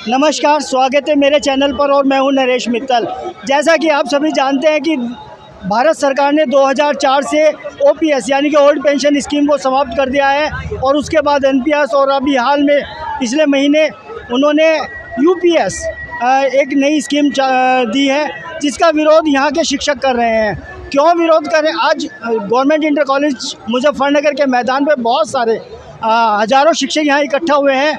नमस्कार, स्वागत है मेरे चैनल पर और मैं हूं नरेश मित्तल। जैसा कि आप सभी जानते हैं कि भारत सरकार ने 2004 से ओपीएस यानी कि ओल्ड पेंशन स्कीम को समाप्त कर दिया है और उसके बाद एनपीएस और अभी हाल में पिछले महीने उन्होंने यूपीएस एक नई स्कीम दी है, जिसका विरोध यहाँ के शिक्षक कर रहे हैं। क्यों विरोध कर रहे हैं? आज गवर्नमेंट इंटर कॉलेज मुजफ्फरनगर के मैदान पर बहुत सारे हज़ारों शिक्षक यहाँ इकट्ठा हुए हैं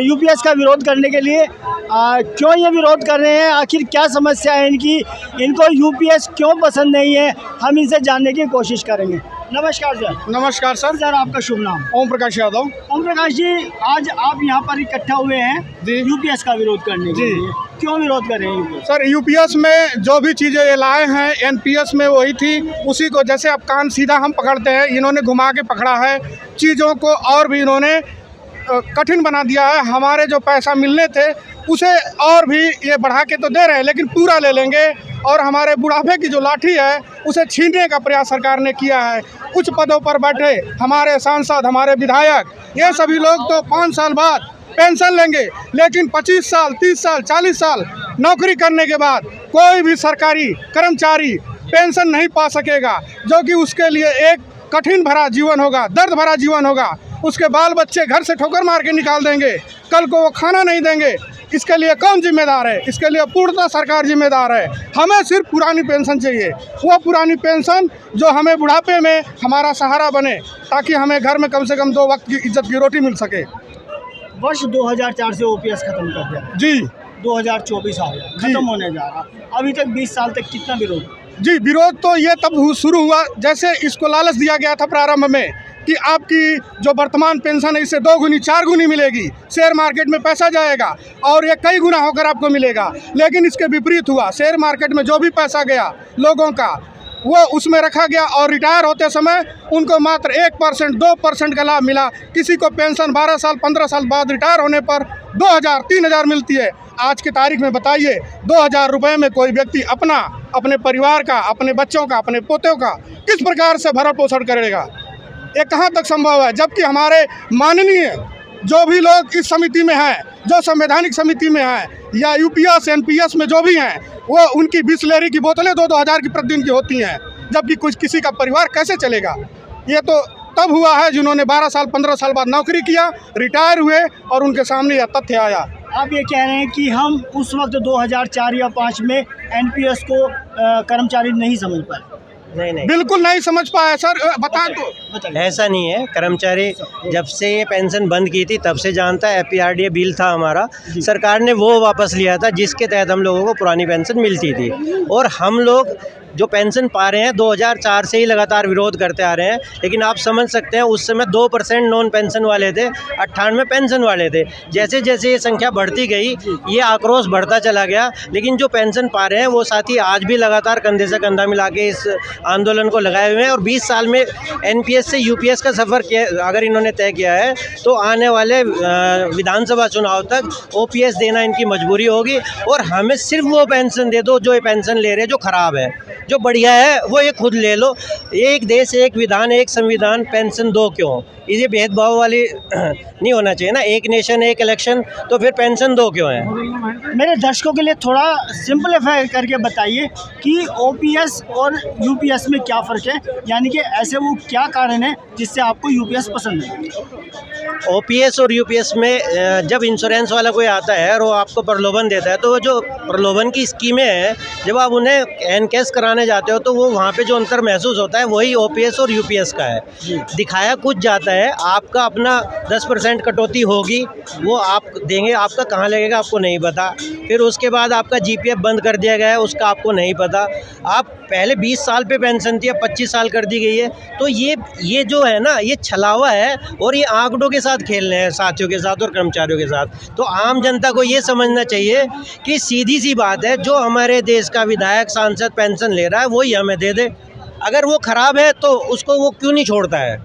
यूपीएस का विरोध करने के लिए। क्यों ये विरोध कर रहे हैं, आखिर क्या समस्या है इनको यूपीएस क्यों पसंद नहीं है, हम इनसे जानने की कोशिश करेंगे। नमस्कार सर। नमस्कार सर। सर आपका शुभ नाम? ओम प्रकाश यादव। ओम प्रकाश जी, आज आप यहाँ पर इकट्ठा हुए हैं यूपीएस का विरोध करने के लिए। क्यों विरोध कर रहे हैं? सर यूपीएस में जो भी चीज़ें ये लाए हैं एनपीएस में वही थी, उसी को जैसे अब कान सीधा हम पकड़ते हैं, इन्होंने घुमा के पकड़ा है। चीज़ों को और भी इन्होंने कठिन बना दिया है। हमारे जो पैसा मिलने थे उसे और भी ये बढ़ा के तो दे रहे हैं, लेकिन पूरा ले लेंगे। और हमारे बुढ़ापे की जो लाठी है उसे छीनने का प्रयास सरकार ने किया है। उच्च पदों पर बैठे हमारे सांसद, हमारे विधायक, ये सभी लोग तो 5 साल बाद पेंशन लेंगे, लेकिन 25 साल, 30 साल, 40 साल नौकरी करने के बाद कोई भी सरकारी कर्मचारी पेंशन नहीं पा सकेगा, जो कि उसके लिए एक कठिन भरा जीवन होगा, दर्द भरा जीवन होगा। उसके बाल बच्चे घर से ठोकर मार के निकाल देंगे, कल को वो खाना नहीं देंगे। इसके लिए कौन जिम्मेदार है? इसके लिए पूर्णतः सरकार जिम्मेदार है। हमें सिर्फ पुरानी पेंशन चाहिए, वो पुरानी पेंशन जो हमें बुढ़ापे में हमारा सहारा बने, ताकि हमें घर में कम से कम 2 वक्त की इज्जत की रोटी मिल सके। वर्ष 2004 से ओपीएस खत्म कर दिया जी, 2024 आ गया, खत्म होने जा रहा। अभी तक 20 साल तक कितना विरोध? जी, विरोध तो ये तब शुरू हुआ जैसे इसको लालच दिया गया था प्रारंभ में कि आपकी जो वर्तमान पेंशन है इससे 2 गुनी 4 गुनी मिलेगी, शेयर मार्केट में पैसा जाएगा और ये कई गुना होकर आपको मिलेगा। लेकिन इसके विपरीत हुआ। शेयर मार्केट में जो भी पैसा गया लोगों का, वो उसमें रखा गया और रिटायर होते समय उनको मात्र 1%, 2% का लाभ मिला। किसी को पेंशन 12 साल, 15 साल बाद रिटायर होने पर 2000, 3000 मिलती है। आज की तारीख में बताइए 2000 रुपये में कोई व्यक्ति अपने परिवार का, अपने बच्चों का, अपने पोतों का किस प्रकार से भरण पोषण करेगा? ये कहाँ तक संभव है? जबकि हमारे माननीय जो भी लोग इस समिति में हैं, जो संवैधानिक समिति में हैं या यूपीएस एनपीएस में जो भी हैं, वो उनकी बिसलेरी की बोतलें 2-2 हज़ार की प्रतिदिन की होती हैं, जबकि किसी का परिवार कैसे चलेगा? ये तो तब हुआ है जिन्होंने 12 साल 15 साल बाद नौकरी किया, रिटायर हुए और उनके सामने यह तथ्य आया। आप ये कह रहे हैं कि हम उस वक्त 2004 या 5 में एनपीएस को कर्मचारी नहीं समझ पाए? नहीं, बिल्कुल नहीं समझ पाया सर। बता दो। ऐसा नहीं है। कर्मचारी जब से ये पेंशन बंद की थी तब से जानता है। एपीआरडीए बिल था हमारा, सरकार ने वो वापस लिया था जिसके तहत हम लोगों को पुरानी पेंशन मिलती थी। और हम लोग जो पेंशन पा रहे हैं 2004 से ही लगातार विरोध करते आ रहे हैं। लेकिन आप समझ सकते हैं उस समय 2% नॉन पेंशन वाले थे, 98 पेंशन वाले थे। जैसे जैसे ये संख्या बढ़ती गई ये आक्रोश बढ़ता चला गया। लेकिन जो पेंशन पा रहे हैं वो साथी आज भी लगातार कंधे से कंधा मिला के इस आंदोलन को लगाए हुए हैं। और 20 साल में एनपीएस से यूपीएस का सफ़र अगर इन्होंने तय किया है तो आने वाले विधानसभा चुनाव तक ओपीएस देना इनकी मजबूरी होगी। और हमें सिर्फ वो पेंशन दे दो जो ये पेंशन ले रहे हैं, जो ख़राब है। जो बढ़िया है वो ये खुद ले लो। एक देश, एक विधान, एक संविधान, पेंशन दो क्यों? ये भेदभाव वाली नहीं होना चाहिए ना। एक नेशन एक इलेक्शन, तो फिर पेंशन दो क्यों है? मेरे दर्शकों के लिए थोड़ा सिंपलीफाई करके बताइए कि ओपीएस और यूपीएस में क्या फ़र्क है, यानी कि ऐसे वो क्या कारण है जिससे आपको यूपीएस पसंद है? ओपीएस और यूपीएस में जब इंश्योरेंस वाला कोई आता है और वो आपको प्रलोभन देता है, तो वो जो प्रलोभन की स्कीमें हैं, जब आप उन्हें एनकैश कराने जाते हो तो वो वहाँ पे जो अंतर महसूस होता है वही ओपीएस और यूपीएस का है। दिखाया कुछ जाता है, आपका अपना 10% कटौती होगी, वो आप देंगे, आपका कहाँ लगेगा आपको नहीं पता। फिर उसके बाद आपका जीपीएफ बंद कर दिया गया है, उसका आपको नहीं पता। आप पहले 20 साल पे पेंशन थी, अब 25 साल कर दी गई है। तो ये जो है ना, ये छलावा है और ये आंकड़ों के साथ खेलने हैं, साथियों के साथ और कर्मचारियों के साथ। तो आम जनता को ये समझना चाहिए कि सीधी सी बात है, जो हमारे देश का विधायक सांसद पेंशन ले रहा है वही हमें दे दे। अगर वो ख़राब है तो उसको वो क्यों नहीं छोड़ता है?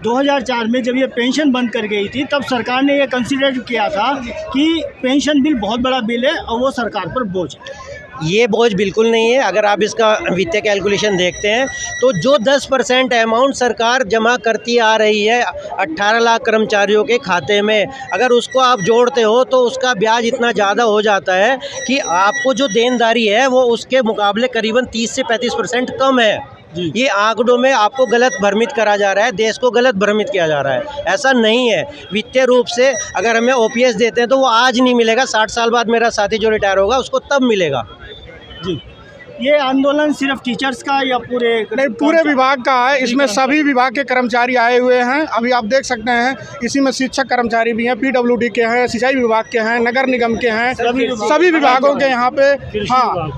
2004 में जब ये पेंशन बंद कर गई थी तब सरकार ने ये कंसीडर किया था कि पेंशन बिल बहुत बड़ा बिल है और वो सरकार पर बोझ है। ये बोझ बिल्कुल नहीं है। अगर आप इसका वित्तीय कैलकुलेशन देखते हैं तो जो 10% अमाउंट सरकार जमा करती आ रही है 18 लाख कर्मचारियों के खाते में, अगर उसको आप जोड़ते हो तो उसका ब्याज इतना ज़्यादा हो जाता है कि आपको जो देनदारी है वो उसके मुकाबले करीबन 30 से 35% कम है। ये आंकड़ों में आपको गलत भ्रमित करा जा रहा है, देश को गलत भ्रमित किया जा रहा है। ऐसा नहीं है। वित्तीय रूप से अगर हमें ओपीएस देते हैं तो वो आज नहीं मिलेगा, 60 साल बाद मेरा साथी जो रिटायर होगा उसको तब मिलेगा। जी, ये आंदोलन सिर्फ टीचर्स का या पूरे नहीं, पूरे विभाग का है। इसमें सभी विभाग के कर्मचारी आए हुए हैं। अभी आप देख सकते हैं इसी में शिक्षक कर्मचारी भी हैं, पीडब्ल्यूडी के हैं, सिंचाई विभाग के हैं, नगर निगम के हैं, सभी विभागों के यहाँ पे। हाँ,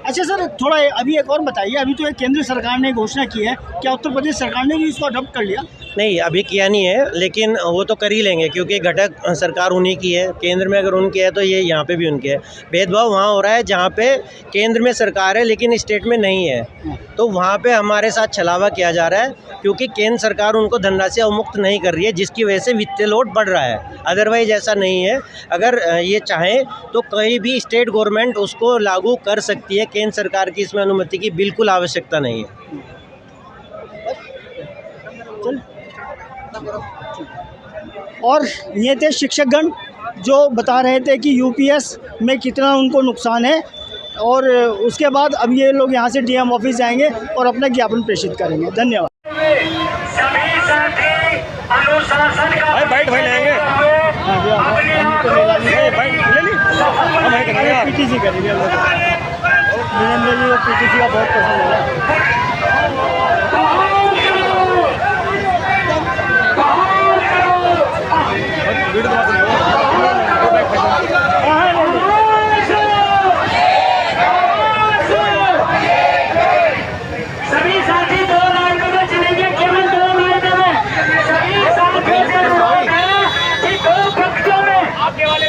अच्छा सर, थोड़ा अभी एक और बताइए, अभी तो एक केंद्र सरकार ने घोषणा की है, क्या उत्तर प्रदेश सरकार ने भी इसको अडॉप्ट कर लिया? नहीं, अभी किया नहीं है, लेकिन वो तो कर ही लेंगे क्योंकि घटक सरकार उन्हीं की है। केंद्र में अगर उनकी है तो ये यहाँ पे भी उनके है। भेदभाव वहाँ हो रहा है जहाँ पे केंद्र में सरकार है लेकिन स्टेट में नहीं है, तो वहाँ पे हमारे साथ छलावा किया जा रहा है क्योंकि केंद्र सरकार उनको धनराशि अवमुक्त नहीं कर रही है, जिसकी वजह से वित्तीय लोड बढ़ रहा है। अदरवाइज ऐसा नहीं है। अगर ये चाहें तो कहीं भी स्टेट गवर्नमेंट उसको लागू कर सकती है। केंद्र सरकार की इसमें अनुमति की बिल्कुल आवश्यकता नहीं है। और ये थे शिक्षकगण जो बता रहे थे कि यूपीएस में कितना उनको नुकसान है, और उसके बाद अब ये लोग यहाँ से डीएम ऑफिस जाएंगे और अपना ज्ञापन प्रेषित करेंगे। धन्यवाद। पीटीसी करेंगे वीरेंद्र जी को, पीटीसी का बहुत पसंद है। सभी साथी 2 मार्ग में चलेंगे, केवल 2 मार्ग में। सभी साथी से 2 पक्षों में आगे वाले